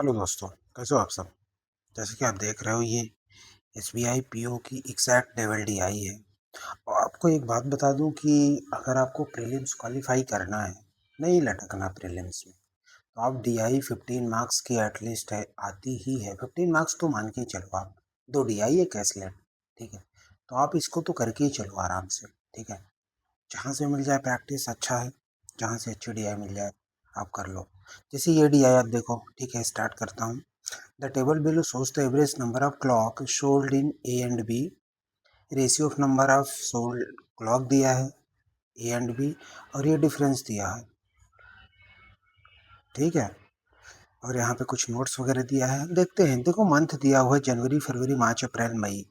Hello दोस्तों, कैसे हो आप सब। जैसे कि आप देख रहे हो, ये एसबीआई पीओ की एग्जैक्ट लेवल डीआई है। और आपको एक बात बता दूं कि अगर आपको प्रीलिम्स क्वालिफाई करना है, नहीं लटकना प्रीलिम्स में, तो आप डीआई 15 मार्क्स की एटलीस्ट है, आती ही है। 15 मार्क्स तो मान के ही चलो आप, 2 डीआई एक एसलेट, ठीक है। तो आप इसको तो करके ही चलो आराम से, ठीक है। जहाँ से मिल जाए प्रैक्टिस अच्छा है, जहाँ से अच्छी डीआई मिल जाए आप कर लो। जैसे ये डीआई आप देखो, ठीक है, स्टार्ट करता हूँ। The table below shows the average number of clock sold in A and B. Ratio of number of sold clock दिया है ए एंड बी, और ये डिफरेंस दिया है, ठीक है। और यहाँ पे कुछ नोट्स वगैरह दिया है, देखते हैं। देखो मंथ दिया हुआ है जनवरी, फरवरी, मार्च, अप्रैल, मई।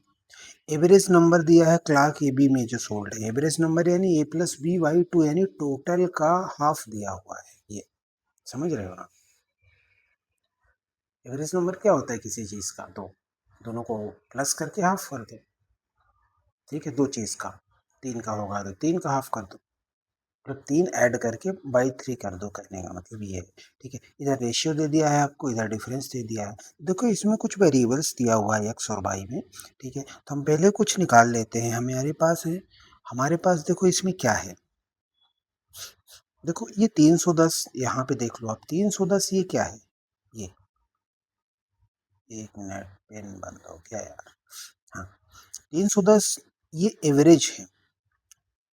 एवरेज नंबर दिया है क्लॉक ए बी में जो सोल्ड है। एवरेज नंबर यानी ए प्लस बी बाई टू, यानी टोटल का हाफ दिया हुआ है। ये समझ रहे हो ना। एवरेज नंबर क्या होता है किसी चीज़ का, तो दोनों को प्लस करके हाफ कर दो, ठीक है। दो चीज़ का, तीन का होगा तो तीन का हाफ कर दो, मतलब तीन ऐड करके बाई थ्री कर दो, कहने का मतलब ये है, ठीक है। इधर रेशियो दे दिया है आपको, इधर डिफरेंस दे दिया है। देखो इसमें कुछ वेरिएबल्स दिया हुआ है एक्स और वाई में, ठीक है। तो हम पहले कुछ निकाल लेते हैं, हमारे पास है, हमारे पास देखो इसमें क्या है। देखो ये 310, यहाँ पे देख लो आप, 310 ये क्या है, ये, एक मिनट, पेन बंद हो गया यार। हाँ, 310 ये एवरेज है,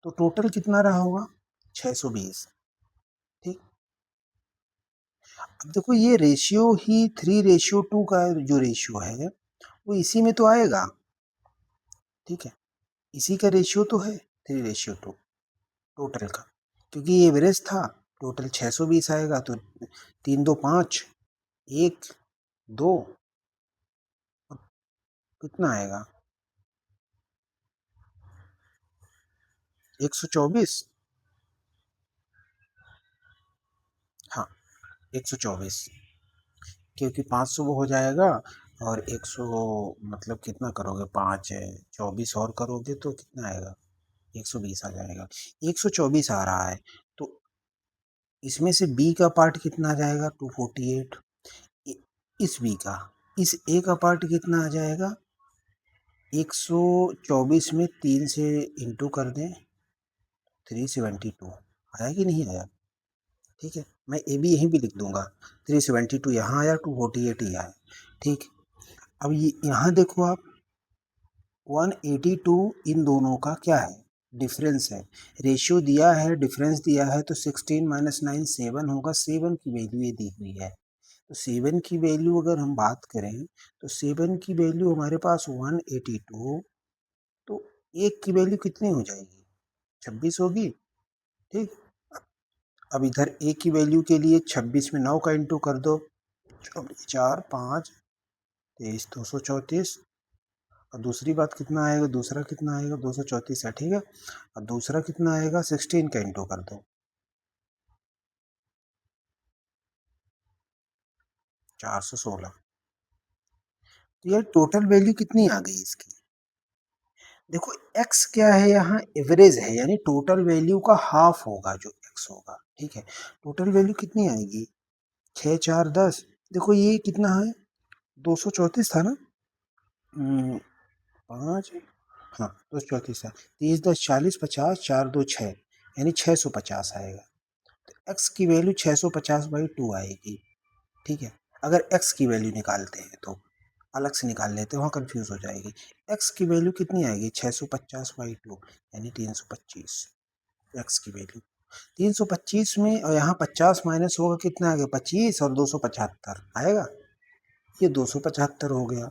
तो टोटल कितना रहा होगा, 620, ठीक। अब देखो ये रेशियो ही 3:2 का जो रेशियो है, वो इसी में तो आएगा, ठीक है। इसी का रेशियो तो है 3:2 टोटल का, क्योंकि ये एवरेज था। टोटल 620 आएगा, तो 3 2 5, 1 2, कितना आएगा, 124। हाँ, 124, क्योंकि 500 वो हो जाएगा, और 100, मतलब कितना करोगे, 5 है, 24 और करोगे तो कितना आएगा, 120 आ जाएगा। 124 आ रहा है, तो इसमें से बी का पार्ट कितना आ जाएगा, 248। इस बी का, इस ए का पार्ट कितना आ जाएगा, 124 में 3 से इंटू कर दें, 372 आया कि नहीं आया, ठीक है। मैं ए बी यहीं भी लिख दूंगा, 372 यहाँ आया, 248 ही आया, ठीक। अब ये यहाँ देखो आप, 182 इन दोनों का क्या है, डिफरेंस है। रेशियो दिया है, डिफरेंस दिया है, तो 16 माइनस 9 7 होगा। 7 की वैल्यू ये दी हुई है, तो 7 की वैल्यू अगर हम बात करें, तो 7 की वैल्यू हमारे पास 182, तो एक की वैल्यू कितनी हो जाएगी, 26 होगी, ठीक। अब इधर ए की वैल्यू के लिए 26 में 9 का इंटू कर दो, 4 5 23, 234। और दूसरी बात कितना आएगा, दूसरा कितना आएगा, 234 है, ठीक है। और दूसरा कितना आएगा, 16 का इंटू कर दो, 416। तो यार टोटल वैल्यू कितनी आ गई इसकी, देखो x क्या है, यहाँ एवरेज है, यानी टोटल वैल्यू का हाफ होगा जो x होगा, ठीक है। टोटल वैल्यू कितनी आएगी, 6 4 10। देखो ये कितना है, 234 था ना, 5, हाँ 234 था, 30 10 40 50, 4 2 6, यानी 650 आएगा। तो x की वैल्यू 650/2 आएगी, ठीक है। अगर x की वैल्यू निकालते हैं तो अलग से निकाल लेते हैं, वहाँ कंफ्यूज हो जाएगी। x की वैल्यू कितनी आएगी, 650/2, यानी 325। x की वैल्यू 325 में, और यहाँ 50 माइनस होगा, कितना आ गया, 25, और 275 आएगा, ये 275 हो गया।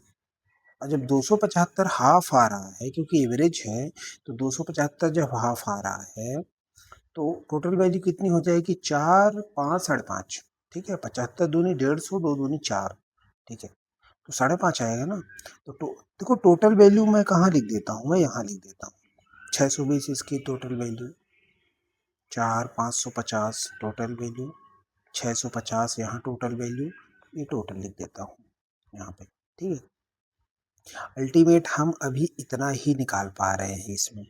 और जब 275 हाफ आ रहा है, क्योंकि एवरेज है, तो 275 जब हाफ आ रहा है, तो टोटल वैल्यू कितनी हो जाएगी, 4 5 5.5, ठीक है। 75 दूनी 150, 2 दूनी 4, ठीक है। तो 5.5 आएगा ना। तो देखो टोटल वैल्यू मैं कहाँ लिख देता हूँ, मैं यहाँ लिख देता हूँ, 620 इसकी टोटल वैल्यू, 4 550 टोटल वैल्यू, 650 यहाँ टोटल वैल्यू, ये टोटल लिख देता हूँ यहाँ पे, ठीक है। अल्टीमेट हम अभी इतना ही निकाल पा रहे हैं इसमें,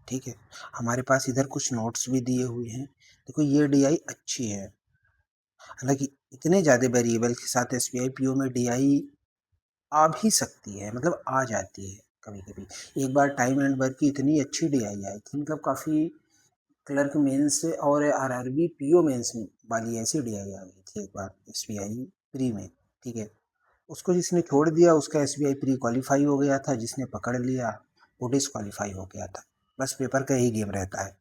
ठीक है। हमारे पास इधर कुछ नोट्स भी दिए हुए हैं, देखो ये डीआई अच्छी है, हालांकि इतने ज़्यादा वेरिएबल के साथ SBI PO में DI आ भी सकती है, मतलब आ जाती है कभी कभी। एक बार टाइम एंड वर्क की इतनी अच्छी DI आई थी, मतलब काफ़ी क्लर्क मेंस और RRB PO मेंस वाली ऐसी DI आ गई थी एक बार SBI प्री में, ठीक है। उसको जिसने छोड़ दिया उसका SBI प्री क्वालिफाई हो गया था, जिसने पकड़ लिया वो डिसक्वालीफाई हो गया था। बस पेपर का ही गेम रहता है,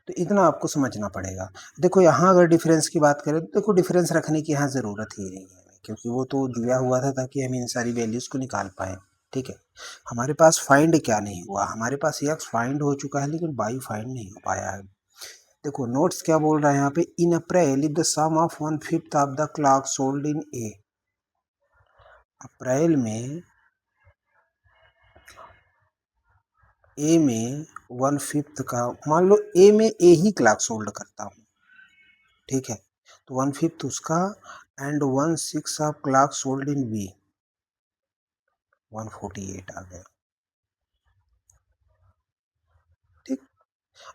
तो इतना आपको समझना पड़ेगा। देखो यहाँ अगर डिफरेंस की बात करें तो देखो डिफरेंस रखने की यहाँ ज़रूरत ही नहीं है, क्योंकि वो तो दिया हुआ था ताकि हम इन सारी वैल्यूज़ को निकाल पाएँ, ठीक है। हमारे पास फाइंड क्या नहीं हुआ, हमारे पास एक्स फाइंड हो चुका है लेकिन वाई फाइंड नहीं हो पाया है। देखो नोट्स क्या बोल रहा है यहाँ पे, in April if the sum of 1/5 of the clock sold in A. April में ए में 1/5 का, मान लो ए में ए ही क्लॉक सोल्ड करता हूँ, ठीक है, तो 1/5 उसका and 1/6 of clock sold in B, 148 आ गया, ठीक।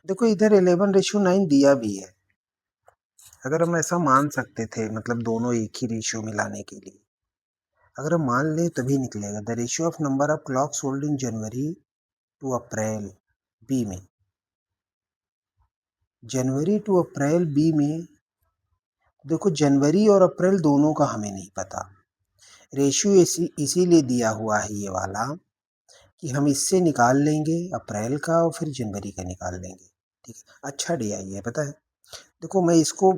देखो इधर 11:9 दिया भी है, अगर हम ऐसा मान सकते थे, मतलब दोनों एक ही रेशियो में लाने के लिए अगर हम मान ले तभी निकलेगा। The ratio of number of clock sold in January to April B में, जनवरी टू अप्रैल बी में देखो जनवरी और अप्रैल दोनों का हमें नहीं पता, रेशियो इसीलिए दिया हुआ है ये वाला कि हम इससे निकाल लेंगे अप्रैल का और फिर जनवरी का निकाल लेंगे, ठीक है। अच्छा DI है पता है। देखो मैं इसको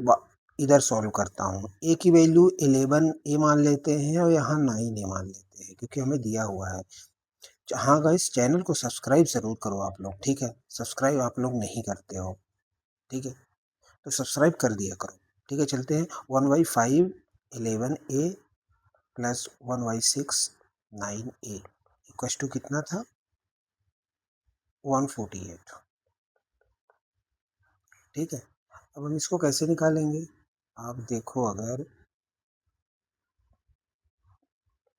इधर सॉल्व करता हूँ, ए की वैल्यू 11 ए मान लेते हैं और यहाँ 9 ए मान लेते हैं क्योंकि हमें दिया हुआ है। हाँ गाइस चैनल को सब्सक्राइब ज़रूर करो आप लोग, ठीक है, सब्सक्राइब आप लोग नहीं करते हो, ठीक है, तो सब्सक्राइब कर दिया करो, ठीक है। चलते हैं 1/5 11A plus 1/6 9A equal to कितना था 148, ठीक है। अब हम इसको कैसे निकालेंगे, आप देखो अगर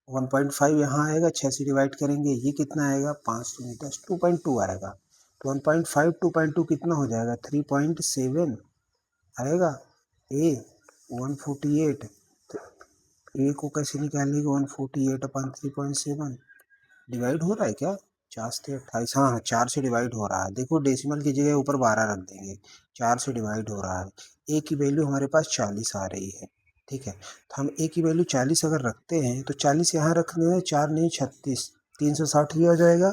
1.5 यहाँ आएगा, 6 से डिवाइड करेंगे, ये कितना आएगा 500 मीटर 2.2 आएगा, तो 1.5 2.2 कितना हो जाएगा 3.7 आएगा। ए 148, तो ए को कैसे निकालेंगे 148 अपन 3.7 डिवाइड हो रहा है क्या, 4 से 28, हाँ हाँ 4 से डिवाइड हो रहा है। देखो डेसिमल की जगह ऊपर 12 रख देंगे, 4 से डिवाइड हो रहा है। ए की वैल्यू हमारे पास 40 आ रही है, ठीक है, तो हम ए की वैल्यू 40 अगर रखते हैं तो 40 यहाँ रख दें, 4 नहीं 36, 360 ही आ जाएगा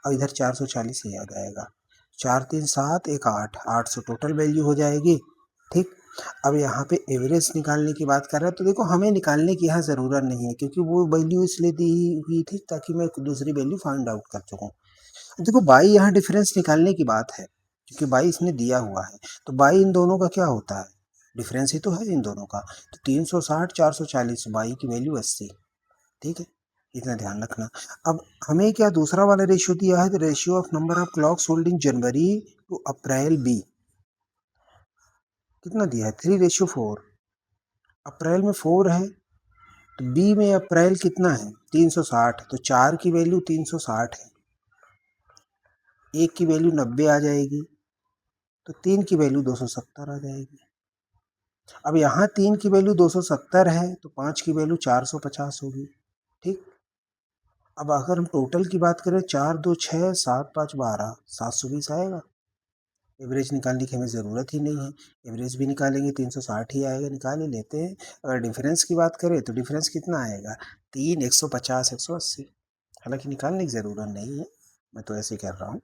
और इधर 440 ही आ जाएगा, 4 3 7 1 8, 800 टोटल वैल्यू हो जाएगी, ठीक। अब यहाँ पे एवरेज निकालने की बात कर रहा है, तो देखो हमें निकालने की यहाँ ज़रूरत नहीं है क्योंकि वो वैल्यू इसलिए दी हुई थी ताकि मैं दूसरी वैल्यू फाइंड आउट कर सकूँ। देखो बाई यहाँ डिफरेंस निकालने की बात है क्योंकि बाई इसने दिया हुआ है, तो बाई इन दोनों का क्या होता है, डिफरेंस ही तो है इन दोनों का, तो 360 440 बाई की वैल्यू 80, ठीक है, इतना ध्यान रखना। अब हमें क्या दूसरा वाला रेशियो दिया है, तो ratio of number of clock sold in January to April B कितना दिया है 3:4, अप्रैल में 4 है, तो बी में अप्रैल कितना है 360, तो 4 की वैल्यू 360 है, एक की वैल्यू 90 आ जाएगी, तो 3 की वैल्यू 270 आ जाएगी। अब यहाँ 3 की वैल्यू 270 है तो 5 की वैल्यू 450 होगी, ठीक। अब अगर हम टोटल की बात करें 4 2 6 7 5 12 720 आएगा। एवरेज निकालने की हमें ज़रूरत ही नहीं है, एवरेज भी निकालेंगे 360 ही आएगा, निकाल ही लेते हैं। अगर डिफरेंस की बात करें तो डिफरेंस कितना आएगा 3 150 180, हालांकि निकालने की ज़रूरत नहीं है, मैं तो ऐसे कर रहा हूँ,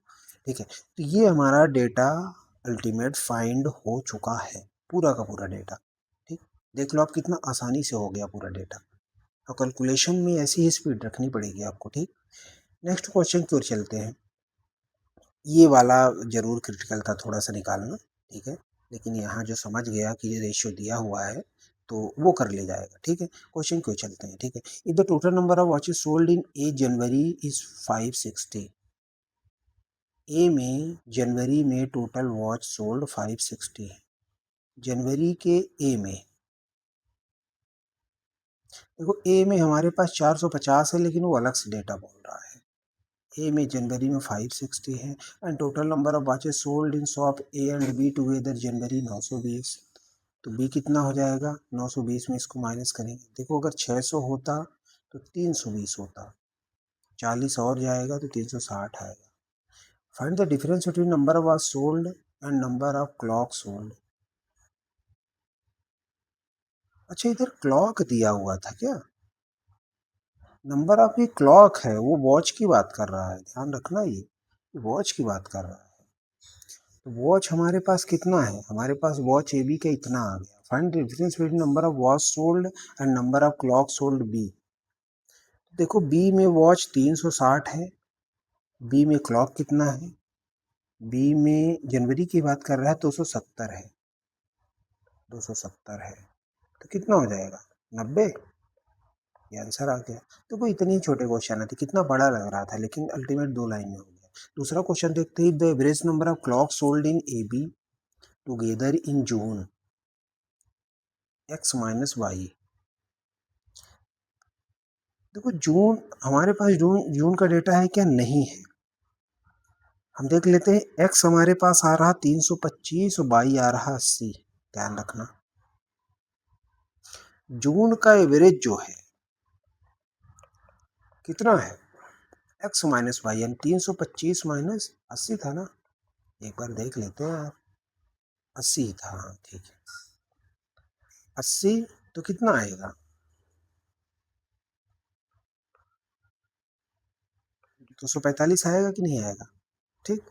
ठीक है। तो ये हमारा डेटा अल्टीमेट फाइंड हो चुका है, पूरा का पूरा डेटा, ठीक। देख लो आप कितना आसानी से हो गया पूरा डेटा, और कैलकुलेशन में ऐसी ही स्पीड रखनी पड़ेगी आपको, ठीक। नेक्स्ट क्वेश्चन की ओर चलते हैं। ये वाला ज़रूर क्रिटिकल था थोड़ा सा निकालना, ठीक है, लेकिन यहाँ जो समझ गया कि ये रेशियो दिया हुआ है तो वो कर ले जाएगा, ठीक है। क्वेश्चन क्यों चलते हैं, ठीक है। If the total number of watches sold in A January is 560, ए में जनवरी में टोटल वॉच सोल्ड 560 है, जनवरी के ए में देखो ए में हमारे पास 450 है लेकिन वो अलग से डेटा बोल रहा है, ए में जनवरी में 560 है and total number of watches sold in shop A and B together January 920, तो b कितना हो जाएगा, 920 में इसको माइनस करेंगे। देखो अगर 600 होता तो 320 होता, 40 और जाएगा तो 360 आएगा। Find the difference between number of watch sold and number of clock sold. अच्छा इधर क्लॉक दिया हुआ था क्या, नंबर ऑफ ये क्लॉक है, वो वॉच की बात कर रहा है, ध्यान रखना ये वॉच की बात कर रहा है। तो वॉच हमारे पास कितना है, हमारे पास वॉच ए बी का इतना आ गया। Find the difference between number of watch sold and number of clock sold B. देखो बी में वॉच 360 है, बी में क्लॉक कितना है, बी में जनवरी की बात कर रहा है 270 है, 270 है, तो कितना हो जाएगा 90, ये आंसर आ गया। तो कोई इतनी छोटे क्वेश्चन थे, कितना बड़ा लग रहा था, लेकिन अल्टीमेट 2 लाइन में हो गया। दूसरा क्वेश्चन देखते हैं, the average number of clock sold in A B together in June x minus Y. देखो जून हमारे पास जून का डेटा है क्या, नहीं है। हम देख लेते हैं, x हमारे पास आ रहा 325 और y आ रहा 80। ध्यान रखना जून का एवरेज जो है कितना है, x माइनस वाई, यानी 325 माइनस 80 था ना, एक बार देख लेते हैं आप, 80 था, हाँ ठीक है 80, तो कितना आएगा 245 आएगा कि नहीं आएगा, ठीक।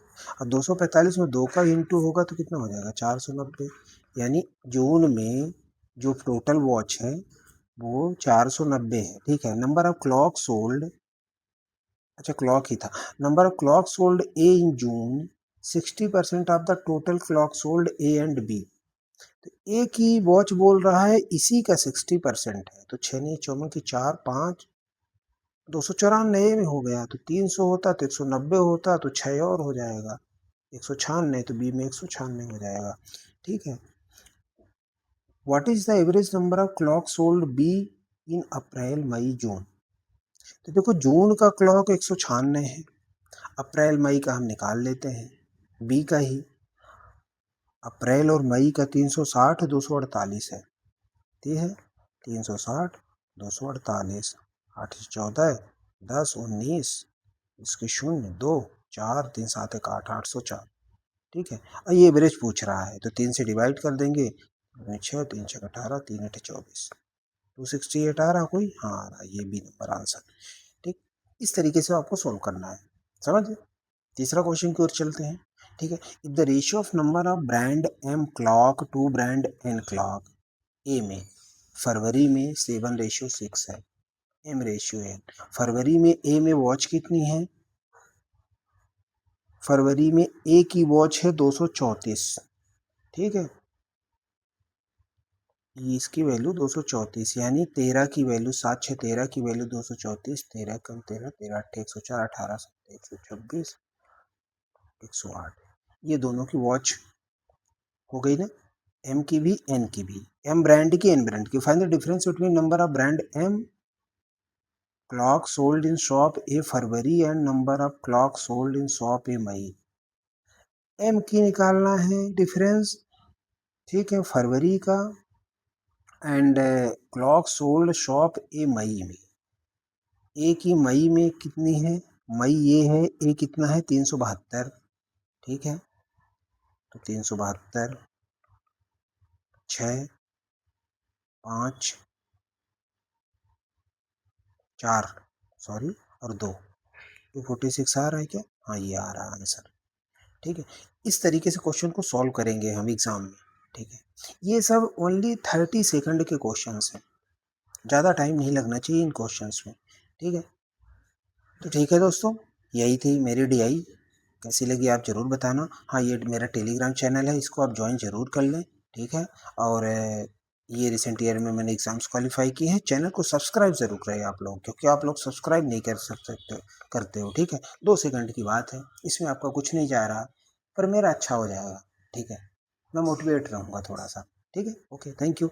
अब 245 में 2 का इंटू होगा तो कितना हो जाएगा 490, यानी जून में जो टोटल वॉच है वो 490 है, ठीक है। नंबर ऑफ क्लॉक सोल्ड, अच्छा क्लॉक ही था, number of clock sold A in June 60% of the total clock sold A and B. तो ए की वॉच बोल रहा है इसी का 60% है, तो 6 नहीं 4 की 4 5, 294 में हो गया, तो 300 होता तो 190 होता, तो 6 और हो जाएगा 196, तो बी में 196 हो जाएगा, ठीक है। What is the average number of clock sold B in April May June. तो देखो जून का क्लॉक 196 है, अप्रैल मई का हम निकाल लेते हैं, बी का ही, अप्रैल और मई का 360 248 है, ठीक है 360 248, 8 14 10 19, इसके 0 2 4 3 7 1 8 804, ठीक है। और ये एवरेज पूछ रहा है तो 3 से डिवाइड कर देंगे, 6 3 6 18 3 8 24, 268 आ रहा कोई, हाँ आ रहा, ये भी नंबर आंसर, ठीक। इस तरीके से आपको सोल्व करना है, समझ। तीसरा क्वेश्चन की ओर चलते हैं, ठीक है। If the ratio of number of brand M clock to brand N clock A में, फरवरी में 7:6 है, एम रेशियो है, फरवरी में ए में वॉच कितनी है, फरवरी में ए की वॉच है 234, ठीक है, इसकी वैल्यू 234, यानी 13 की वैल्यू 7 6 13 की वैल्यू 234, 13 कम 13 13 8 104 18 7 126 108, ये दोनों की वॉच हो गई ना, एम की भी एन की भी, एम ब्रांड की एन ब्रांड की। Find the difference between number of brand M clock sold in shop A February and number of clock sold in shop A May. M की निकालना है डिफरेंस, ठीक है, फरवरी का and clock sold shop A May में। A की मई में कितनी है, मई ये है, ए कितना है 372, ठीक है, तो 372 6 5 4 सॉरी और 2, 246 आ रहा है क्या, हाँ ये आ रहा है आंसर, ठीक है। इस तरीके से क्वेश्चन को सॉल्व करेंगे हम एग्जाम में, ठीक है। ये सब ओनली 30 सेकंड के क्वेश्चंस हैं, ज़्यादा टाइम नहीं लगना चाहिए इन क्वेश्चंस में, ठीक है। तो ठीक है दोस्तों, यही थी मेरी डीआई, कैसी लगी आप ज़रूर बताना। हाँ ये मेरा टेलीग्राम चैनल है, इसको आप ज्वाइन ज़रूर कर लें, ठीक है। और ये रिसेंट ईयर में मैंने एग्ज़ाम्स क्वालिफाई किए हैं। चैनल को सब्सक्राइब ज़रूर करें आप लोग, क्योंकि आप लोग सब्सक्राइब नहीं कर सकते करते हो, ठीक है। 2 सेकंड की बात है, इसमें आपका कुछ नहीं जा रहा, पर मेरा अच्छा हो जाएगा, ठीक है, मैं मोटिवेट रहूँगा थोड़ा सा, ठीक है। Okay thank you.